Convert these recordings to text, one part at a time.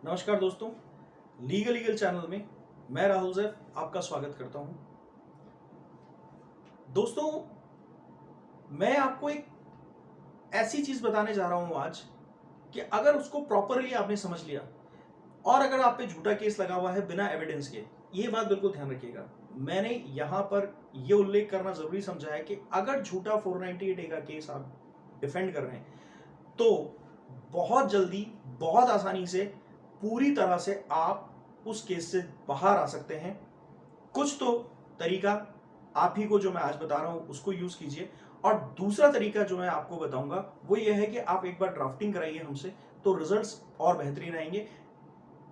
नमस्कार दोस्तों, legal channel में मैं राहुल जैफ आपका स्वागत करता हूं। दोस्तों, मैं आपको एक ऐसी चीज बताने जा रहा हूं आज कि अगर उसको प्रॉपरली आपने समझ लिया और अगर आप पे झूठा केस लगा हुआ है बिना एविडेंस के, ये बात बिल्कुल ध्यान रखिएगा। मैंने यहां पर यह उल्लेख करना जरूरी समझा है कि अगर झूठा 498A का केस आप डिफेंड कर रहे हैं तो बहुत जल्दी, बहुत आसानी से, पूरी तरह से आप उस केस से बाहर आ सकते हैं। कुछ तो तरीका आप ही को जो मैं आज बता रहा हूं उसको यूज कीजिए, और दूसरा तरीका जो मैं आपको बताऊंगा वो ये है कि आप एक बार ड्राफ्टिंग कराइए हमसे, तो रिजल्ट्स और बेहतरीन आएंगे।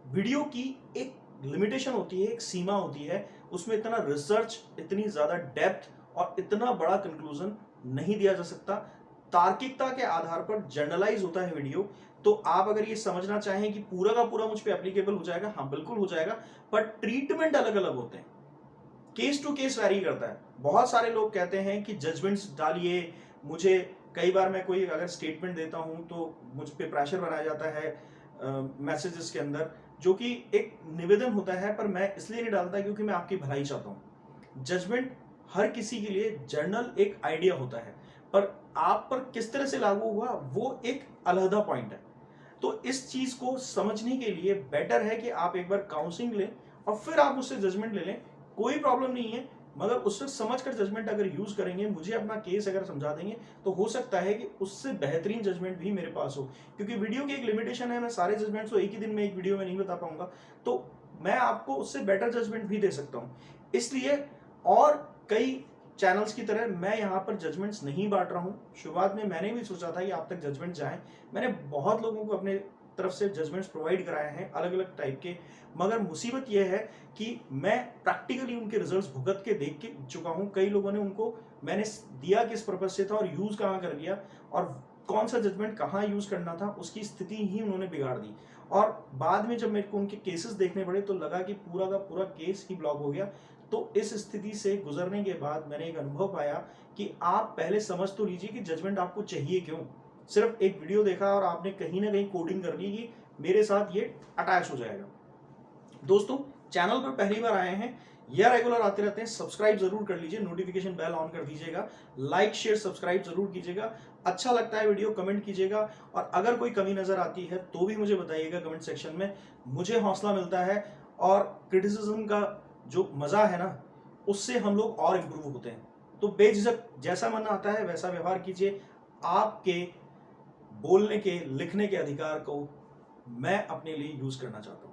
वीडियो की एक लिमिटेशन होती है, एक सीमा होती है, उसमें इतना रिसर्च, इतनी ज्यादा डेप्थ और इतना बड़ा कंक्लूजन नहीं दिया जा सकता। तार्किकता के आधार पर जनरलाइज होता है वीडियो। तो आप अगर ये समझना चाहें कि पूरा का पूरा मुझ पे एप्लीकेबल हो जाएगा, हाँ बिल्कुल हो जाएगा, पर ट्रीटमेंट अलग अलग होते हैं, केस टू केस वैरी करता है। बहुत सारे लोग कहते हैं कि जजमेंट्स डालिए मुझे, कई बार मैं कोई अगर स्टेटमेंट देता हूं तो मुझ पे प्रेशर बनाया जाता है मैसेजेस के अंदर, जो कि एक निवेदन होता है, पर मैं इसलिए नहीं डालता क्योंकि मैं आपकी भलाई चाहता हूं। जजमेंट हर किसी के लिए जर्नल एक आइडिया होता है, पर आप पर किस तरह से लागू हुआ वो एक अलहदा पॉइंट है। तो इस चीज को समझने के लिए बेटर है कि आप एक बार काउंसलिंग लें और फिर आप उससे जजमेंट ले लें। कोई प्रॉब्लम नहीं है, मगर उससे समझकर जजमेंट अगर यूज करेंगे, मुझे अपना केस अगर समझा देंगे, तो हो सकता है कि उससे बेहतरीन जजमेंट भी मेरे पास हो। क्योंकि वीडियो की एक लिमिटेशन है, मैं सारे जजमेंट्स को एक ही दिन में एक वीडियो में नहीं बता पाऊंगा, तो मैं आपको उससे बेटर जजमेंट भी दे सकता हूं। इसलिए और कई चैनल्स की तरह मैं यहाँ पर जजमेंट्स नहीं बांट रहा हूँ। शुरुआत में मैंने भी सोचा था कि आप तक जजमेंट जाए, मैंने बहुत लोगों को अपने तरफ से जजमेंट्स प्रोवाइड कराए हैं अलग अलग टाइप के, मगर मुसीबत यह है कि मैं प्रैक्टिकली उनके रिजल्ट्स भुगत के देख के चुका हूँ। कई लोगों ने उनको मैंने दिया किस पर्पज से था और यूज कहाँ कर लिया, और कौन सा जजमेंट कहाँ यूज करना था, उसकी स्थिति ही उन्होंने बिगाड़ दी। और बाद में जब मेरे को उनके केसेस देखने पड़े तो लगा कि पूरा का पूरा केस ही ब्लॉक हो गया। तो इस स्थिति से गुजरने के बाद मैंने एक अनुभव पाया कि आप पहले समझ तो लीजिए कि जजमेंट आपको चाहिए क्यों। सिर्फ एक वीडियो देखा और आपने कहीं ना कहीं कोडिंग कर ली कि मेरे साथ ये अटैच हो जाएगा। दोस्तों, चैनल पर पहली बार आए हैं या रेगुलर आते रहते हैं, सब्सक्राइब जरूर कर लीजिए, नोटिफिकेशन बेल ऑन कर दीजिएगा, लाइक शेयर सब्सक्राइब जरूर कीजिएगा। अच्छा लगता है वीडियो कमेंट कीजिएगा, और अगर कोई कमी नजर आती है तो भी मुझे बताइएगा कमेंट सेक्शन में, मुझे हौसला मिलता है। और क्रिटिसिज्म का जो मजा है ना, उससे हम लोग और इम्प्रूव होते हैं। तो बेझिझक जैसा मन आता है वैसा व्यवहार कीजिए। आपके बोलने के, लिखने के अधिकार को मैं अपने लिए यूज करना चाहता हूं।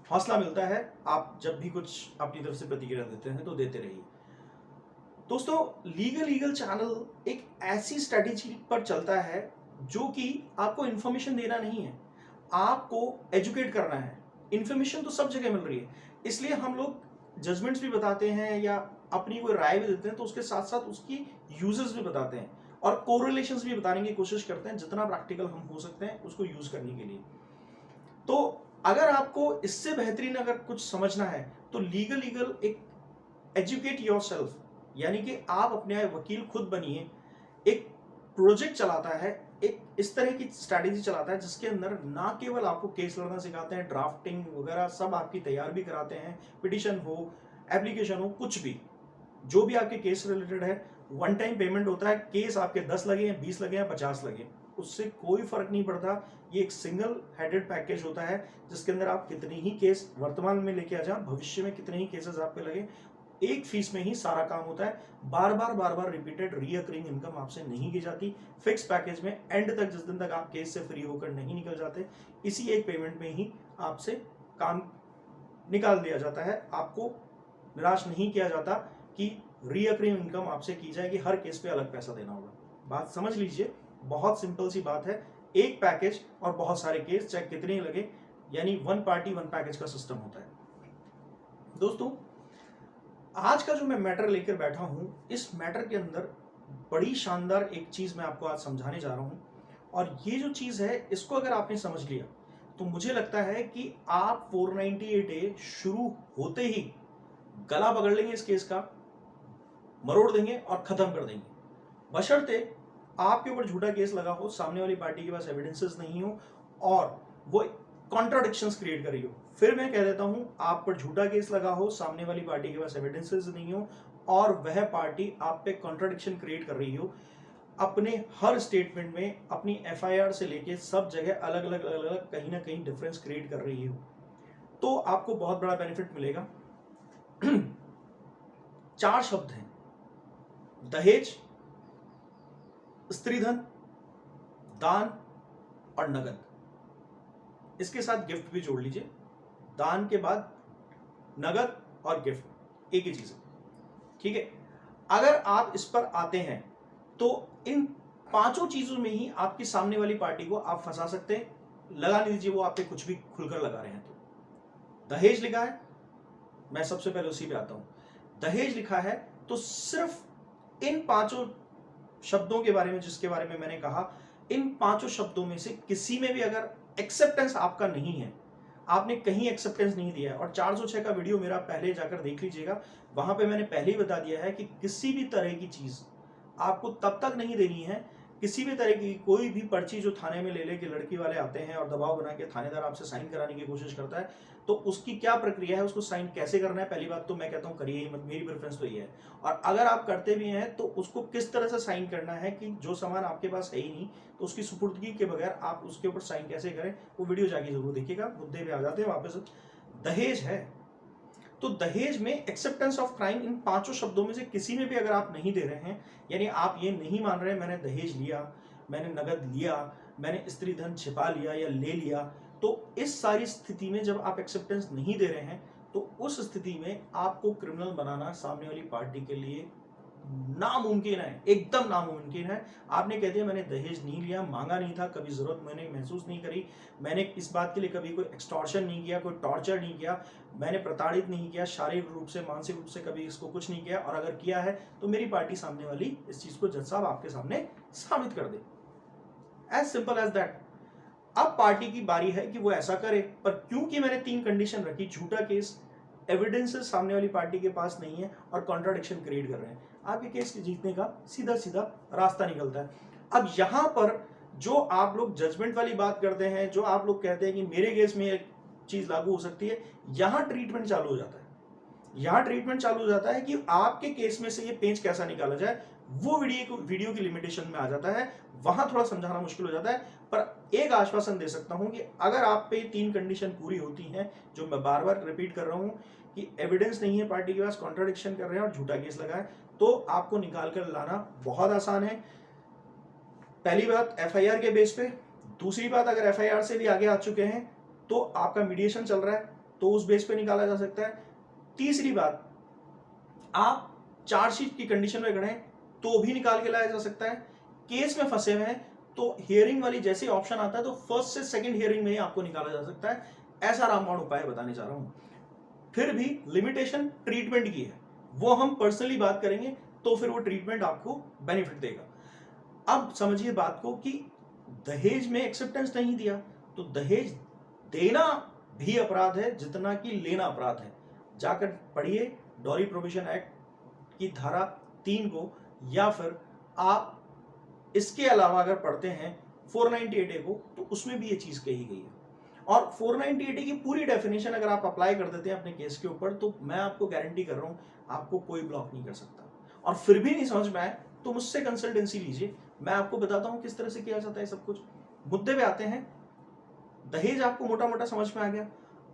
हौसला मिलता है आप जब भी कुछ अपनी तरफ से प्रतिक्रिया देते हैं, तो देते रहिए। दोस्तों, लीगल चैनल एक ऐसी स्ट्रेटेजी पर चलता है जो कि आपको इंफॉर्मेशन देना नहीं है, आपको एजुकेट करना है। इंफॉर्मेशन तो सब जगह मिल रही है, इसलिए हम लोग जजमेंट्स भी बताते हैं या अपनी कोई राय भी देते हैं, तो उसके साथ साथ उसकी यूजेस भी बताते हैं और कोरिलेशंस भी बताने की कोशिश करते हैं, जितना प्रैक्टिकल हम हो सकते हैं उसको यूज करने के लिए। तो अगर आपको इससे बेहतरीन अगर कुछ समझना है तो लीगल एक एजुकेट योरसेल्फ, यानी कि आप अपने वकील खुद बनिए। एक प्रोजेक्ट चलाता है, एक इस तरह की स्ट्रैटेजी चलाता है जिसके अंदर ना केवल आपको केस लड़ना सिखाते हैं, ड्राफ्टिंग वगैरह सब आपकी तैयार भी कराते हैं, पिटिशन हो, एप्लीकेशन हो, कुछ भी जो भी आपके केस रिलेटेड है, वन टाइम पेमेंट होता है। केस आपके 10 लगे हैं, 20 लगे हैं, 50 लगे, उससे कोई फर्क नहीं पड़ता। ये एक सिंगल हेडेड पैकेज होता है जिसके अंदर आप कितने ही केस वर्तमान में लेके आ जाए, भविष्य में कितने ही केसेस आप पे लगे, एक फीस में ही सारा काम होता है। बार बार रिपीटेड रीअकरिंग इनकम आपसे नहीं की जाती। फिक्स पैकेज में एंड तक, जिस दिन तक आप केस से फ्री होकर नहीं निकल जाते, इसी एक पेमेंट में ही आपसे काम निकाल दिया जाता है। आपको निराश नहीं किया जाता कि रीअकरिंग इनकम आपसे की जाएगी, हर केस पे अलग पैसा देना होगा। बात समझ लीजिए, बहुत सिंपल सी बात है। एक पैकेज और बहुत सारे केस, चाहे कितने ही लगे, यानी वन पार्टी वन पैकेज का सिस्टम होता है। दोस्तों, आज का जो मैं मैटर लेकर बैठा हूं, इस मैटर के अंदर बड़ी शानदार एक चीज मैं आपको आज समझाने जा रहा हूं, और ये जो चीज है इसको अगर आपने समझ लिया तो मुझे लगता है कि आप 498A शुरू होते ही गला पकड़ लेंगे, इस केस का मरोड़ देंगे और खत्म कर देंगे, बशर्ते आपके ऊपर झूठा केस लगा हो, सामने वाली पार्टी के पास एविडेंसेस नहीं हो और वो कॉन्ट्राडिक्शंस क्रिएट कर रही हो। फिर मैं कह देता हूं आप पर झूठा केस लगा हो, सामने वाली पार्टी के पास एविडेंसेस नहीं हो और वह पार्टी आप पे कॉन्ट्राडिक्शन क्रिएट कर रही हो, अपने हर स्टेटमेंट में अपनी एफआईआर से लेके सब जगह अलग अलग कहीं ना कहीं डिफरेंस क्रिएट कर रही हो, तो आपको बहुत बड़ा बेनिफिट मिलेगा। 4 शब्द हैं, दहेज, स्त्रीधन, दान और नगद। इसके साथ गिफ्ट भी जोड़ लीजिए। दान के बाद नगद और गिफ्ट एक ही चीज है, ठीक है। अगर आप इस पर आते हैं तो इन 5 चीजों में ही आपकी सामने वाली पार्टी को आप फंसा सकते हैं। लगा लीजिए वो आप पे कुछ भी खुलकर लगा रहे हैं तो दहेज लिखा है, मैं सबसे पहले उसी पे आता हूं। दहेज लिखा है तो सिर्फ इन 5 शब्दों के बारे में, जिसके बारे में मैंने कहा, इन 5 शब्दों में से किसी में भी अगर एक्सेप्टेंस आपका नहीं है, आपने कहीं एक्सेप्टेंस नहीं दिया है, और 406 का वीडियो मेरा पहले जाकर देख लीजिएगा, वहां पे मैंने पहले ही बता दिया है कि किसी भी तरह की चीज आपको तब तक नहीं देनी है, किसी भी तरह की कोई भी पर्ची जो थाने में ले ले कि लड़की वाले आते हैं और दबाव बना के थानेदार आपसे साइन कराने की कोशिश करता है, तो उसकी क्या प्रक्रिया है, उसको साइन कैसे करना है, पहली बात तो मैं कहता हूं करिए ही मत, मेरी प्रेफरेंस तो ये है। और अगर आप करते भी हैं तो उसको किस तरह से साइन करना है कि जो सामान आपके पास है ही नहीं तो उसकी सुपुर्दगी के बगैर आप उसके ऊपर साइन कैसे करें, वो वीडियो जाके जरूर देखिएगा। मुद्दे पे आ जाते हैं वापस। दहेज है तो दहेज में एक्सेप्टेंस ऑफ क्राइम इन 5 शब्दों में से किसी में भी अगर आप नहीं दे रहे हैं, यानी आप ये नहीं मान रहे मैंने दहेज लिया, मैंने नगद लिया, मैंने स्त्री धन छिपा लिया या ले लिया, तो इस सारी स्थिति में जब आप एक्सेप्टेंस नहीं दे रहे हैं तो उस स्थिति में आपको क्रिमिनल बनाना सामने वाली पार्टी के लिए नामुमकिन है, एकदम नामुमकिन है। आपने कह दिया मैंने दहेज नहीं लिया, मांगा नहीं था, कभी जरूरत मैंने महसूस नहीं करी, मैंने इस बात के लिए कभी कोई एक्सटॉर्शन नहीं किया, कोई टॉर्चर नहीं किया, मैंने प्रताड़ित नहीं किया, शारीरिक रूप से मानसिक रूप से कभी इसको कुछ नहीं किया, और अगर किया है तो मेरी पार्टी सामने वाली इस चीज को जज साहब आपके सामने साबित कर दे। As simple as that. अब पार्टी की बारी है कि वो ऐसा करे, पर क्योंकि मैंने 3 कंडीशन रखी, झूठा केस, एविडेंसेस सामने वाली पार्टी के पास नहीं है और कॉन्ट्राडिक्शन क्रिएट कर रहे हैं, आपके केस जीतने का सीधा सीधा रास्ता निकलता है। अब यहां पर जो आप लोग जजमेंट वाली बात करते हैं, जो आप लोग कहते हैं कि मेरे केस में एक चीज लागू हो सकती है, यहां ट्रीटमेंट चालू हो जाता है। यहां ट्रीटमेंट चालू हो जाता है कि आपके केस में से ये पेंच कैसा निकाला जाए, वो वीडियो की लिमिटेशन में आ जाता है, वहां थोड़ा समझाना मुश्किल हो जाता है। पर एक आश्वासन दे सकता हूं कि अगर आप पे 3 कंडीशन पूरी होती हैं, जो मैं बार बार रिपीट कर रहा हूं कि एविडेंस नहीं है पार्टी के पास, कॉन्ट्राडिक्शन कर रहे हैं और झूठा केस लगा है, तो आपको निकाल कर लाना बहुत आसान है। पहली बात एफआईआर के बेस पे, दूसरी बात अगर एफआईआर से भी आगे आ चुके हैं तो आपका मीडिएशन चल रहा है तो उस बेस पे निकाला जा सकता है। तीसरी बात, आप चार्जशीट की कंडीशन में खड़े हैं तो भी निकाल के लाया जा सकता है। केस में फंसे हुए हैं तो हियरिंग वाली जैसे ऑप्शन आता है तो फर्स्ट से सेकंड हियरिंग में ही आपको निकाला जा सकता है। ऐसा रामबाण उपाय बताने जा रहा हूं। फिर भी लिमिटेशन ट्रीटमेंट की है, वो हम पर्सनली बात करेंगे तो फिर वो ट्रीटमेंट आपको बेनिफिट देगा। अब समझिए बात को कि दहेज में एक्सेप्टेंस नहीं दिया तो दहेज देना भी अपराध है जितना कि लेना अपराध है। जाकर पढ़िए डॉरी प्रोविजन एक्ट की धारा 3 को, या फिर आप इसके अलावा अगर पढ़ते हैं 498A को तो उसमें भी ये चीज कही गई है। और 498A की पूरी डेफिनेशन अगर आप अप्लाई कर देते हैं अपने केस के ऊपर तो मैं आपको गारंटी कर रहा हूं आपको कोई ब्लॉक नहीं कर सकता। और फिर भी नहीं समझ में आए तो मुझसे कंसल्टेंसी लीजिए, मैं आपको बताता हूं किस तरह से किया जाता है सब कुछ। मुद्दे पे आते हैं, दहेज आपको मोटा मोटा समझ में आ गया।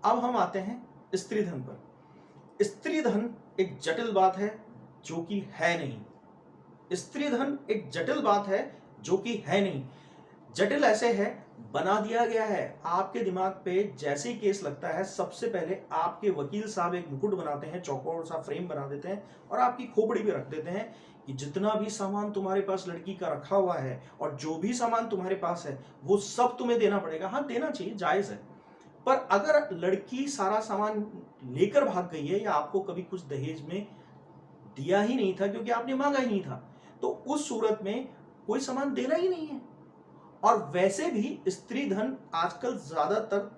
अब हम आते हैं स्त्री धन पर। स्त्री धन एक जटिल बात है जो कि है नहीं। स्त्री धन एक जटिल बात है जो कि है नहीं। जटिल ऐसे है, बना दिया गया है। आपके दिमाग पे जैसे ही केस लगता है सबसे पहले आपके वकील साहब एक मुकुट बनाते हैं, चौकोर सा फ्रेम बना देते हैं और आपकी खोपड़ी पे रख देते हैं कि जितना भी सामान तुम्हारे पास लड़की का रखा हुआ है और जो भी सामान तुम्हारे पास है वो सब तुम्हें देना पड़ेगा। हाँ, देना चाहिए, जायज है। पर अगर लड़की सारा सामान लेकर भाग गई है या आपको कभी कुछ दहेज में दिया ही नहीं था क्योंकि आपने मांगा ही नहीं था, तो उस सूरत में कोई सामान देना ही नहीं है। और वैसे भी स्त्री धन आजकल ज्यादातर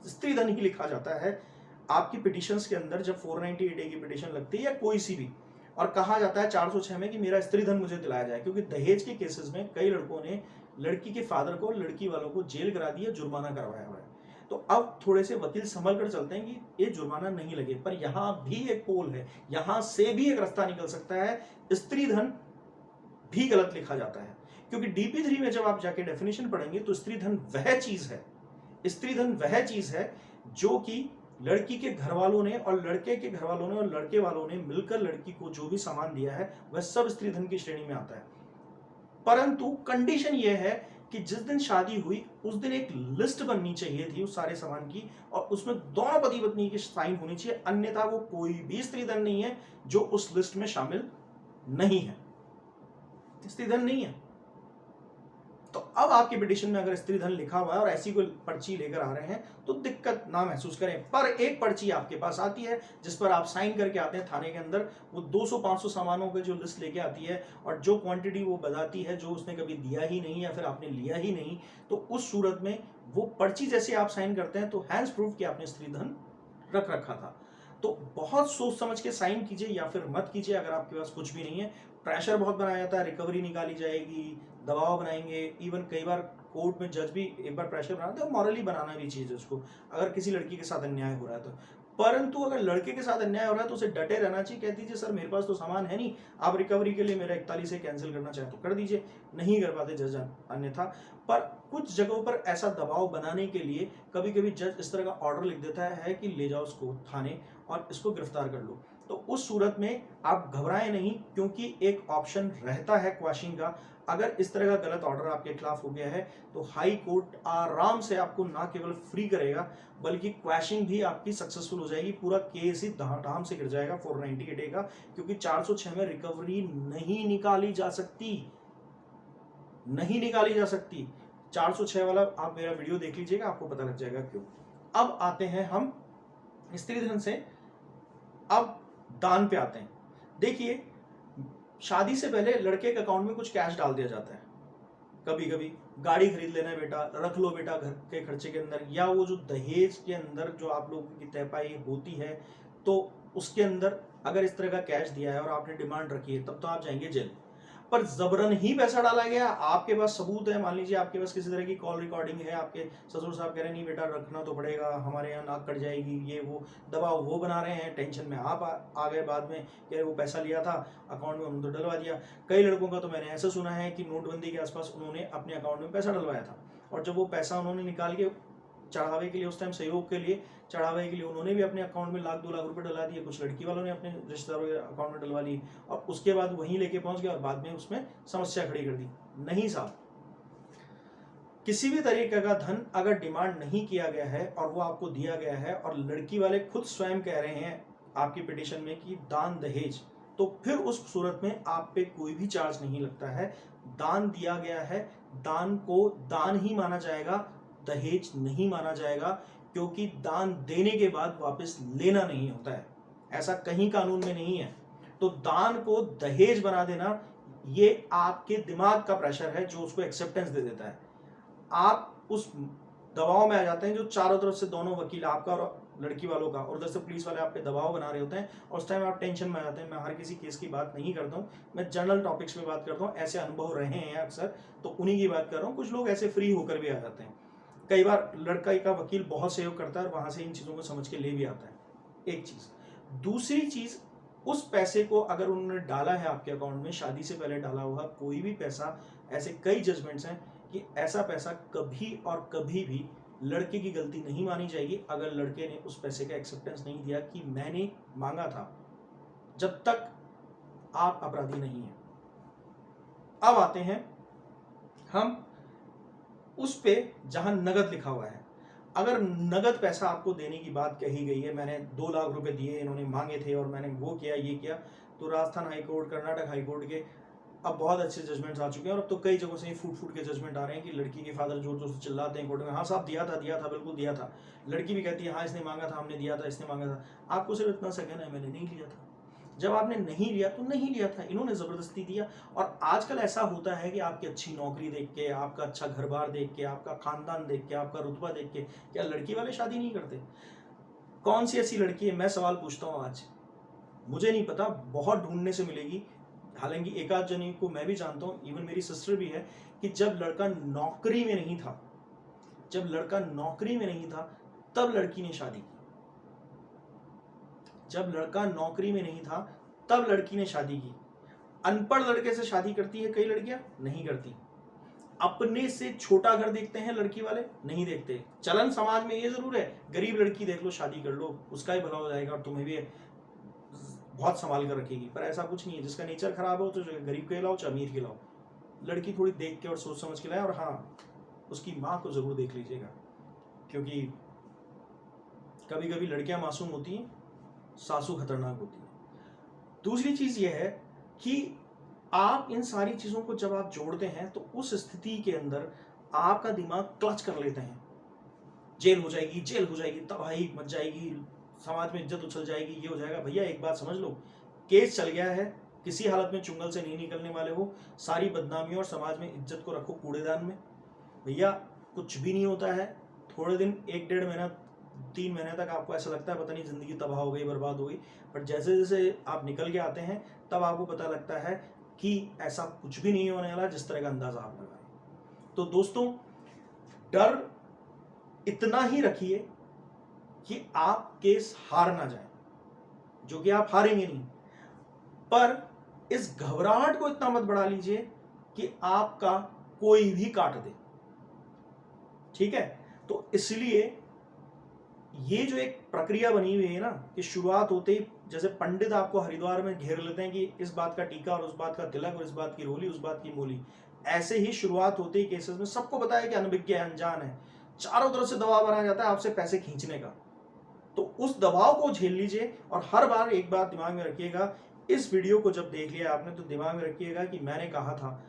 स्त्री धन ही लिखा जाता है आपकी पिटिशंस के अंदर। जब 498A की पिटिशन लगती है या कोई सी भी, और कहा जाता है 406 में कि मेरा स्त्री धन मुझे दिलाया जाए, क्योंकि दहेज के केसेस में कई लड़कों ने लड़की के फादर को, लड़की वालों को जेल करा दिया, जुर्माना करवाया हुआ है। तो अब थोड़े से वकील संभल कर चलते हैं कि ये जुर्माना नहीं लगे, पर यहां भी एक पोल है, यहां से भी एक रास्ता निकल सकता है। स्त्री धन भी गलत लिखा जाता है, क्योंकि DP3 में जब आप जाके डेफिनेशन पढ़ेंगे तो स्त्री धन वह चीज है, स्त्री धन वह चीज है जो कि लड़की के घर वालों ने और लड़के के घर वालों ने और लड़के वालों ने मिलकर लड़की को जो भी सामान दिया है वह सब स्त्री धन की श्रेणी में आता है। परंतु कंडीशन यह है कि जिस दिन शादी हुई उस दिन एक लिस्ट बननी चाहिए थी उस सारे सामान की, और उसमें दोनों पति पत्नी की साइन होनी चाहिए, अन्यथा वो कोई भी स्त्री धन नहीं है जो उस लिस्ट में शामिल नहीं है, स्त्री धन नहीं है। तो अब आपके पिटीशन में अगर स्त्री धन लिखा हुआ है और ऐसी कोई पर्ची लेकर आ रहे हैं तो दिक्कत ना महसूस करें। पर एक पर्ची आपके पास आती है जिस पर आप साइन करके आते हैं थाने के अंदर, वो 200-500 सामानों के जो लिस्ट लेके आती है और जो क्वांटिटी वो बताती है जो उसने कभी दिया ही नहीं या फिर आपने लिया ही नहीं, तो उस सूरत में वो पर्ची जैसे आप साइन करते हैं तो हैंड्स प्रूफ कि आपने स्त्री धन रख रखा था। तो बहुत सोच समझ के साइन कीजिए या फिर मत कीजिए अगर आपके पास कुछ भी नहीं है। प्रेशर बहुत बनाया जाता है, रिकवरी निकाली जाएगी, दबाव बनाएंगे, इवन कई बार कोर्ट में जज भी एक बार प्रेशर बनाते हैं, मॉरली बनाना भी चाहिए उसको अगर किसी लड़की के साथ अन्याय हो रहा है तो। परंतु अगर लड़के के साथ अन्याय हो रहा है तो उसे डटे रहना चाहिए, कह दीजिए सर मेरे पास तो सामान है नहीं, आप रिकवरी के लिए मेरा 41 से कैंसिल करना चाहे तो कर दीजिए, नहीं कर पाते जज अन्यथा। पर कुछ जगहों पर ऐसा दबाव बनाने के लिए कभी कभी जज इस तरह का ऑर्डर लिख देता है कि ले जाओ उसको थाने और इसको गिरफ्तार कर लो। तो उस सूरत में आप घबराएं नहीं, क्योंकि एक ऑप्शन रहता है क्वैशिंग का। अगर इस तरह का गलत ऑर्डर आपके खिलाफ हो गया है तो हाई कोर्ट आराम से आपको ना केवल फ्री करेगा बल्कि क्वैशिंग भी आपकी सक्सेसफुल हो जाएगी, पूरा केस ही धाम से गिर जाएगा 490 के डे का, क्योंकि 406 में रिकवरी नहीं निकाली जा सकती, नहीं निकाली जा सकती। 406 वाला आप मेरा वीडियो देख लीजिएगा, आपको पता लग जाएगा क्यों। अब आते हैं हम स्त्री धन से अब दान पे आते हैं। देखिए, शादी से पहले लड़के के अकाउंट में कुछ कैश डाल दिया जाता है, कभी कभी गाड़ी खरीद लेना है बेटा, रख लो बेटा घर के खर्चे के अंदर, या वो जो दहेज के अंदर जो आप लोगों की तयपाई होती है तो उसके अंदर अगर इस तरह का कैश दिया है और आपने डिमांड रखी है तब तो आप जाएंगे जेल। पर जबरन ही पैसा डाला गया, आपके पास सबूत है, मान लीजिए आपके पास किसी तरह की कॉल रिकॉर्डिंग है, आपके ससुर साहब कह रहे हैं नहीं बेटा रखना तो पड़ेगा, हमारे यहाँ नाक कट जाएगी, ये वो दबाव वो बना रहे हैं, टेंशन में आप आ गए, बाद में कह रहे वो पैसा लिया था अकाउंट में उन्होंने तो डलवा दिया। कई लड़कों का तो मैंने ऐसा सुना है कि नोटबंदी के आसपास उन्होंने अपने अकाउंट में पैसा डलवाया था और जब वो पैसा उन्होंने निकाल के चढ़ावे के लिए, उस टाइम सहयोग के लिए चढ़ावे के लिए उन्होंने भी अपने अकाउंट में 1-2 लाख रुपए डला दिए, कुछ लड़की वालों ने अपने रिश्तेदारों के अकाउंट में डलवा ली और उसके बाद वहीं लेके पहुंच गया और बाद में उसमें समस्या खड़ी कर दी। नहीं साहब, किसी भी तरीके का धन अगर डिमांड नहीं किया गया है और वो आपको दिया गया है और लड़की वाले खुद स्वयं कह रहे हैं आपकी पिटीशन में कि दान दहेज, तो फिर उस सूरत में आप पे कोई भी चार्ज नहीं लगता है। दान दिया गया है, दान को दान ही माना जाएगा, दहेज नहीं माना जाएगा, क्योंकि दान देने के बाद वापस लेना नहीं होता है, ऐसा कहीं कानून में नहीं है। तो दान को दहेज बना देना ये आपके दिमाग का प्रेशर है जो उसको एक्सेप्टेंस दे देता है। आप उस दबाव में आ जाते हैं जो चारों तरफ से दोनों वकील, आपका और लड़की वालों का, और उधर से पुलिस वाले आप पे दबाव बना रहे होते हैं और उस टाइम आप टेंशन में आ जाते हैं। मैं हर किसी केस की बात नहीं करता हूँ, मैं जनरल टॉपिक्स पे बात करता हूँ, ऐसे अनुभव रहे हैं अक्सर तो उन्हीं की बात कर रहा हूँ। कुछ लोग ऐसे फ्री होकर भी आ जाते हैं, कई बार लड़का का वकील बहुत सहयोग करता है और वहां से इन चीजों को समझ के ले भी आता है। एक चीज, दूसरी चीज, उस पैसे को अगर उन्होंने डाला है आपके अकाउंट में, शादी से पहले डाला हुआ कोई भी पैसा, ऐसे कई जजमेंट्स हैं कि ऐसा पैसा कभी और कभी भी लड़के की गलती नहीं मानी जाएगी अगर लड़के ने उस पैसे का एक्सेप्टेंस नहीं दिया कि मैंने मांगा था, जब तक आप अपराधी नहीं हैं। अब आते हैं हम उस पे जहां नगद लिखा हुआ है। अगर नगद पैसा आपको देने की बात कही गई है, मैंने 2 लाख रुपए दिए, इन्होंने मांगे थे और मैंने वो किया ये किया, तो राजस्थान हाईकोर्ट, कर्नाटक हाईकोर्ट के अब बहुत अच्छे जजमेंट्स आ चुके हैं और अब तो कई जगहों से फूट के जजमेंट आ रहे हैं कि लड़की के फादर जोर जोर से चिल्लाते हैं कोर्ट में, हाँ साहब दिया था बिल्कुल दिया था। लड़की भी कहती है हाँ इसने मांगा था, हमने दिया था, इसने मांगा था। आपको सिर्फ इतना सा कहना है मैंने नहीं लिया था। जब आपने नहीं लिया तो नहीं लिया था, इन्होंने जबरदस्ती दिया। और आजकल ऐसा होता है कि आपकी अच्छी नौकरी देख के, आपका अच्छा घर बार देख के, आपका खानदान देख के, आपका रुतबा देख के क्या लड़की वाले शादी नहीं करते? कौन सी ऐसी लड़की है, मैं सवाल पूछता हूँ आज, मुझे नहीं पता, बहुत ढूंढने से मिलेगी। हालांकि एक आध जनी को मैं भी जानता हूँ, इवन मेरी सिस्टर भी है, कि जब लड़का नौकरी में नहीं था, जब लड़का नौकरी में नहीं था तब लड़की ने शादी की। जब लड़का नौकरी में नहीं था तब लड़की ने शादी की। अनपढ़ लड़के से शादी करती है कई लड़कियां, नहीं करती। अपने से छोटा घर देखते हैं लड़की वाले, नहीं देखते। चलन समाज में ये जरूर है, गरीब लड़की देख लो, शादी कर लो, उसका ही भला हो जाएगा और तुम्हें भी बहुत संभाल कर रखेगी। पर ऐसा कुछ नहीं है। जिसका नेचर खराब हो तो गरीब के लाओ चाहे अमीर के लाओ, लड़की थोड़ी देख के और सोच समझ के लाए। और हाँ, उसकी माँ को जरूर देख लीजिएगा, क्योंकि कभी कभी लड़कियां मासूम होती हैं, सासू खतरनाक होती है। दूसरी चीज यह है कि आप इन सारी चीजों को जब आप जोड़ते हैं तो उस स्थिति के अंदर आपका दिमाग क्लच कर लेते हैं। जेल हो जाएगी, जेल हो जाएगी, तबाही मच जाएगी, समाज में इज्जत उछल जाएगी, ये हो जाएगा। भैया एक बात समझ लो, केस चल गया है, किसी हालत में चुंगल से नहीं निकलने वाले हो। सारी बदनामी और समाज में इज्जत को रखो कूड़ेदान में। भैया कुछ भी नहीं होता है। थोड़े दिन, 1-1.5 महीना, 3 महीने तक आपको ऐसा लगता है पता नहीं जिंदगी तबाह हो गई, बर्बाद हो गई। बट जैसे जैसे आप निकल के आते हैं तब आपको पता लगता है कि ऐसा कुछ भी नहीं होने वाला जिस तरह का अंदाजा आप लगाए। तो दोस्तों, डर इतना ही रखिए कि आप केस हार ना जाए, जो कि आप हारेंगे नहीं। पर इस घबराहट को इतना मत बढ़ा लीजिए कि आपका कोई भी काट दे। ठीक है? तो इसलिए ये जो एक प्रक्रिया बनी हुई है ना, कि शुरुआत होते ही जैसे पंडित आपको हरिद्वार में घेर लेते हैं कि इस बात का टीका और उस बात का तिलक और इस बात की रोली, उस बात की मोली, ऐसे ही शुरुआत होते ही केसेस में सबको बताया कि अनभिज्ञ है, अनजान है, चारों तरफ से दबाव बनाया जाता है आपसे पैसे खींचने का। तो उस दबाव को झेल लीजिए। और हर बार एक बात दिमाग में रखिएगा, इस वीडियो को जब देख लिया आपने तो दिमाग में रखिएगा कि मैंने कहा था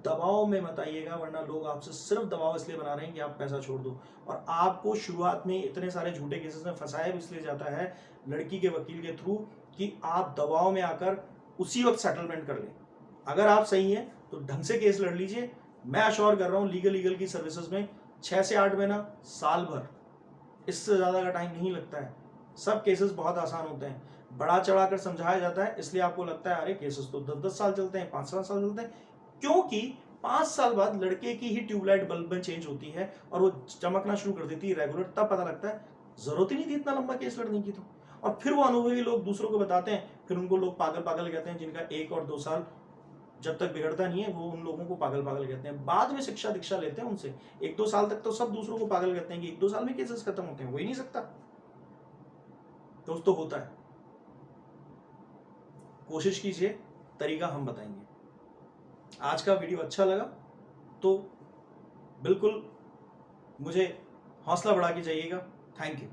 दबाव में मत आइएगा, वरना लोग आपसे सिर्फ दबाव इसलिए बना रहे हैं कि आप पैसा छोड़ दो। और आपको शुरुआत में इतने सारे झूठे केसेस में फंसाया भी इसलिए जाता है लड़की के वकील के थ्रू कि आप दबाव में आकर उसी वक्त सेटलमेंट कर लें। अगर आप सही हैं तो ढंग से केस लड़ लीजिए। मैं अश्योर कर रहा हूँ, लीगल की सर्विसेज में 6 से 8 महीना, साल भर, इससे ज़्यादा का टाइम नहीं लगता है। सब केसेस बहुत आसान होते हैं। बढ़ा चढ़ा कर समझाया जाता है, इसलिए आपको लगता है अरे केसेस तो 10-10 साल चलते हैं, 5-7 साल चलते हैं, क्योंकि 5 साल बाद लड़के की ही ट्यूबलाइट बल्ब में चेंज होती है और वो चमकना शुरू कर देती है रेगुलर। तब पता लगता है जरूरत ही नहीं थी इतना लंबा केस लड़ने की। तो और फिर वो अनुभवी लोग दूसरों को बताते हैं, फिर उनको लोग पागल पागल कहते हैं, जिनका 1 और 2 साल जब तक बिगड़ता नहीं है वो उन लोगों को पागल पागल कहते हैं। बाद में शिक्षा दीक्षा लेते हैं उनसे। 1-2 साल तक तो सब दूसरों को पागल कहते हैं कि 1-2 साल में केसेस खत्म होते हैं, हो ही नहीं सकता। दोस्तों होता है। कोशिश कीजिए, तरीका हम बताएंगे। आज का वीडियो अच्छा लगा तो बिल्कुल मुझे हौसला बढ़ा के जाइएगा। Thank you.